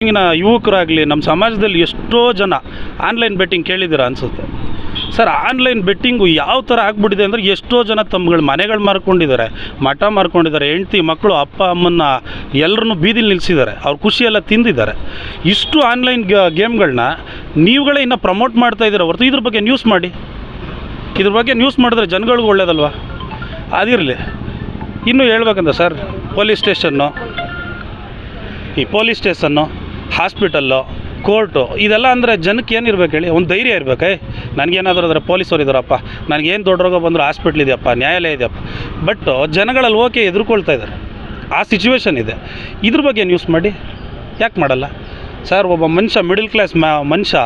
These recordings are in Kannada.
ಈಗಿನ ಯುವಕರಾಗಲಿ ನಮ್ಮ ಸಮಾಜದಲ್ಲಿ ಎಷ್ಟೋ ಜನ ಆನ್ಲೈನ್ ಬೆಟ್ಟಿಂಗ್ ಕೇಳಿದ್ದೀರಾ ಅನಿಸುತ್ತೆ. ಸರ್, ಆನ್ಲೈನ್ ಬೆಟ್ಟಿಂಗು ಯಾವ ಥರ ಆಗ್ಬಿಟ್ಟಿದೆ ಅಂದರೆ ಎಷ್ಟೋ ಜನ ತಮ್ಮಗಳ ಮನೆಗಳು ಮಾರ್ಕೊಂಡಿದ್ದಾರೆ, ಮಠ ಮಾರ್ಕೊಂಡಿದ್ದಾರೆ, ಹೆಂಡ್ತಿ ಮಕ್ಕಳು ಅಪ್ಪ ಅಮ್ಮನ್ನ ಎಲ್ಲರನ್ನೂ ಬೀದಿಲಿ ನಿಲ್ಲಿಸಿದ್ದಾರೆ, ಅವ್ರ ಖುಷಿಯೆಲ್ಲ ತಿಂದಿದ್ದಾರೆ. ಇಷ್ಟು ಆನ್ಲೈನ್ ಗೇಮ್ಗಳನ್ನ ನೀವುಗಳೇ ಇನ್ನೂ ಪ್ರಮೋಟ್ ಮಾಡ್ತಾ ಇದ್ದೀರ ಹೊರತು ಇದ್ರ ಬಗ್ಗೆ ನ್ಯೂಸ್ ಮಾಡಿ. ಇದ್ರ ಬಗ್ಗೆ ನ್ಯೂಸ್ ಮಾಡಿದ್ರೆ ಜನಗಳಿಗೂ ಒಳ್ಳೇದಲ್ವ? ಅದಿರಲಿ. ಇನ್ನೂ ಹೇಳ್ಬೇಕಂತ sir, police station hospital, court, ಇದೆಲ್ಲ ಅಂದರೆ ಜನಕ್ಕೆ ಏನಿರ್ಬೇಕು ಹೇಳಿ? ಒಂದು ಧೈರ್ಯ ಇರಬೇಕು. ನನಗೇನಾದರೂ ಆದರೆ ಪೊಲೀಸರು ಇದ್ದಾರಪ್ಪ, ನನಗೇನು ದೊಡ್ಡ ರೋಗ ಬಂದರೂ ಹಾಸ್ಪಿಟ್ಲ್ ಇದೆಯಪ್ಪ, ನ್ಯಾಯಾಲಯ ಇದೆಯಪ್ಪ. ಬಟ್ ಜನಗಳಲ್ಲಿ ಓಕೆ ಎದುರ್ಕೊಳ್ತಾ ಇದ್ದಾರೆ, ಆ ಸಿಚುವೇಶನ್ ಇದೆ. ಇದ್ರ ಬಗ್ಗೆ ನ್ಯೂಸ್ ಮಾಡಿ. ಯಾಕೆ ಮಾಡಲ್ಲ ಸರ್? ಒಬ್ಬ ಮನುಷ್ಯ, ಮಿಡಲ್ ಕ್ಲಾಸ್ ಮನುಷ್ಯ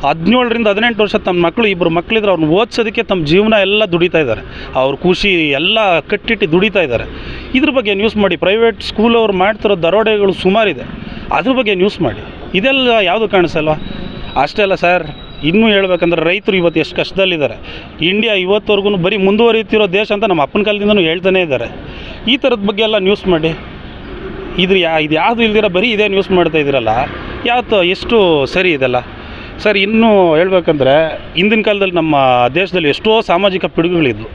17ರಿಂದ 18 ವರ್ಷ ತಮ್ಮ ಮಕ್ಕಳು, ಇಬ್ಬರು ಮಕ್ಕಳಿದ್ರೆ ಅವ್ರನ್ನ ಓದಿಸೋದಕ್ಕೆ ತಮ್ಮ ಜೀವನ ಎಲ್ಲ ದುಡಿತಾ ಇದ್ದಾರೆ, ಅವ್ರ ಖುಷಿ ಎಲ್ಲ ಕಟ್ಟಿಟ್ಟು ದುಡಿತಾ ಇದ್ದಾರೆ. ಇದ್ರ ಬಗ್ಗೆ ನ್ಯೂಸ್ ಮಾಡಿ. ಪ್ರೈವೇಟ್ ಸ್ಕೂಲವ್ರು ಮಾಡ್ತಿರೋ ದರೋಡೆಗಳು ಸುಮಾರಿದೆ, ಅದ್ರ ಬಗ್ಗೆ ನ್ಯೂಸ್ ಮಾಡಿ. ಇದೆಲ್ಲ ಯಾವುದು ಕಾಣಿಸಲ್ವ? ಅಷ್ಟೇ ಅಲ್ಲ ಸರ್, ಇನ್ನೂ ಹೇಳ್ಬೇಕಂದ್ರೆ ರೈತರು ಇವತ್ತು ಎಷ್ಟು ಕಷ್ಟದಲ್ಲಿದ್ದಾರೆ. ಇಂಡಿಯಾ ಇವತ್ತವರೆಗೂ ಬರೀ ಮುಂದುವರಿಯುತ್ತಿರೋ ದೇಶ ಅಂತ ನಮ್ಮ ಅಪ್ಪನ ಕಾಲದಿಂದನೂ ಹೇಳ್ತಾನೇ ಇದ್ದಾರೆ. ಈ ಥರದ ಬಗ್ಗೆ ಎಲ್ಲ ನ್ಯೂಸ್ ಮಾಡಿ. ಇದು ಯಾವುದು ಇಲ್ದಿರ ಬರೀ ಇದೇ ನ್ಯೂಸ್ ಮಾಡ್ತಾ ಇದ್ದೀರಲ್ಲ, ಯಾವತ್ತು ಎಷ್ಟು ಸರಿ ಇದೆಲ್ಲ ಸರ್? ಇನ್ನೂ ಹೇಳ್ಬೇಕಂದ್ರೆ ಹಿಂದಿನ ಕಾಲದಲ್ಲಿ ನಮ್ಮ ದೇಶದಲ್ಲಿ ಎಷ್ಟೋ ಸಾಮಾಜಿಕ ಪಿಡುಗುಗಳಿದ್ವು.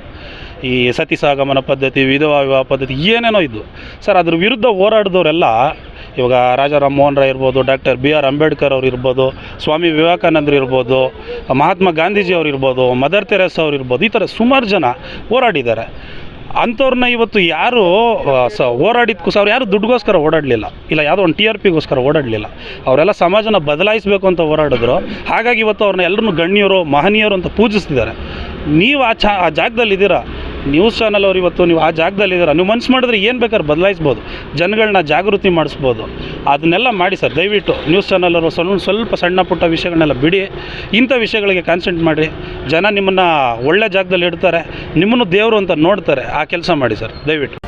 ಈ ಸತಿ ಸಹಗಮನ ಪದ್ಧತಿ, ವಿಧವಾ ವಿವಾಹ ಪದ್ಧತಿ, ಏನೇನೋ ಇದ್ವು ಸರ್. ಅದ್ರ ವಿರುದ್ಧ ಹೋರಾಡಿದವರೆಲ್ಲ ಇವಾಗ ರಾಜಾ ರಾಮಮೋಹನ್ ರಾಯ್ ಇರ್ಬೋದು, ಡಾಕ್ಟರ್ BR ಅಂಬೇಡ್ಕರ್ ಅವ್ರು ಇರ್ಬೋದು, ಸ್ವಾಮಿ ವಿವೇಕಾನಂದರು ಇರ್ಬೋದು, ಮಹಾತ್ಮ ಗಾಂಧೀಜಿ ಅವ್ರು ಇರ್ಬೋದು, ಮದರ್ ತೆರೇಸಾ ಅವ್ರು ಇರ್ಬೋದು, ಈ ಥರ ಸುಮಾರು ಜನ ಹೋರಾಡಿದ್ದಾರೆ. ಅಂಥವ್ರನ್ನ ಇವತ್ತು ಯಾರು ಹೋರಾಡಿದ್ಕೋಸ್ಕರ, ಅವ್ರು ಯಾರು ದುಡ್ಡುಗೋಸ್ಕರ ಓಡಾಡಲಿಲ್ಲ, ಇಲ್ಲ ಯಾವುದೋ ಒಂದು TRPಗೋಸ್ಕರ ಓಡಾಡಲಿಲ್ಲ. ಅವರೆಲ್ಲ ಸಮಾಜನ ಬದಲಾಯಿಸಬೇಕು ಅಂತ ಹೋರಾಡಿದ್ರು. ಹಾಗಾಗಿ ಇವತ್ತು ಅವ್ರನ್ನ ಎಲ್ಲರನ್ನೂ ಗಣ್ಯರು, ಮಹನೀಯರು ಅಂತ ಪೂಜಿಸ್ತಿದ್ದಾರೆ. ನೀವು ಆ ಜಾಗದಲ್ಲಿದ್ದೀರಾ, ನ್ಯೂಸ್ ಚಾನಲ್ ಅವ್ರು ಇವತ್ತು ನೀವು ಆ ಜಾಗದಲ್ಲಿದ್ದೀರಾ. ನೀವು ಮನ್ಸು ಮಾಡಿದ್ರೆ ಏನು ಬೇಕಾದ್ರೂ ಬದಲಾಯಿಸ್ಬೋದು, ಜನಗಳನ್ನ ಜಾಗೃತಿ ಮಾಡಿಸ್ಬೋದು. ಅದನ್ನೆಲ್ಲ ಮಾಡಿ ಸರ್. ದಯವಿಟ್ಟು ನ್ಯೂಸ್ ಚಾನಲ್ ಅವರು ಸ್ವಲ್ಪ ಸಣ್ಣ ಪುಟ್ಟ ವಿಷಯಗಳನ್ನೆಲ್ಲ ಬಿಡಿ, ಇಂಥ ವಿಷಯಗಳಿಗೆ ಕಾನ್ಸಂಟ್ರೇಟ್ ಮಾಡಿ. ಜನ ನಿಮ್ಮನ್ನು ಒಳ್ಳೆ ಜಾಗದಲ್ಲಿ ಇಡ್ತಾರೆ, ನಿಮ್ಮನ್ನು ದೇವರು ಅಂತ ನೋಡ್ತಾರೆ. ಆ ಕೆಲಸ ಮಾಡಿ ಸರ್, ದಯವಿಟ್ಟು.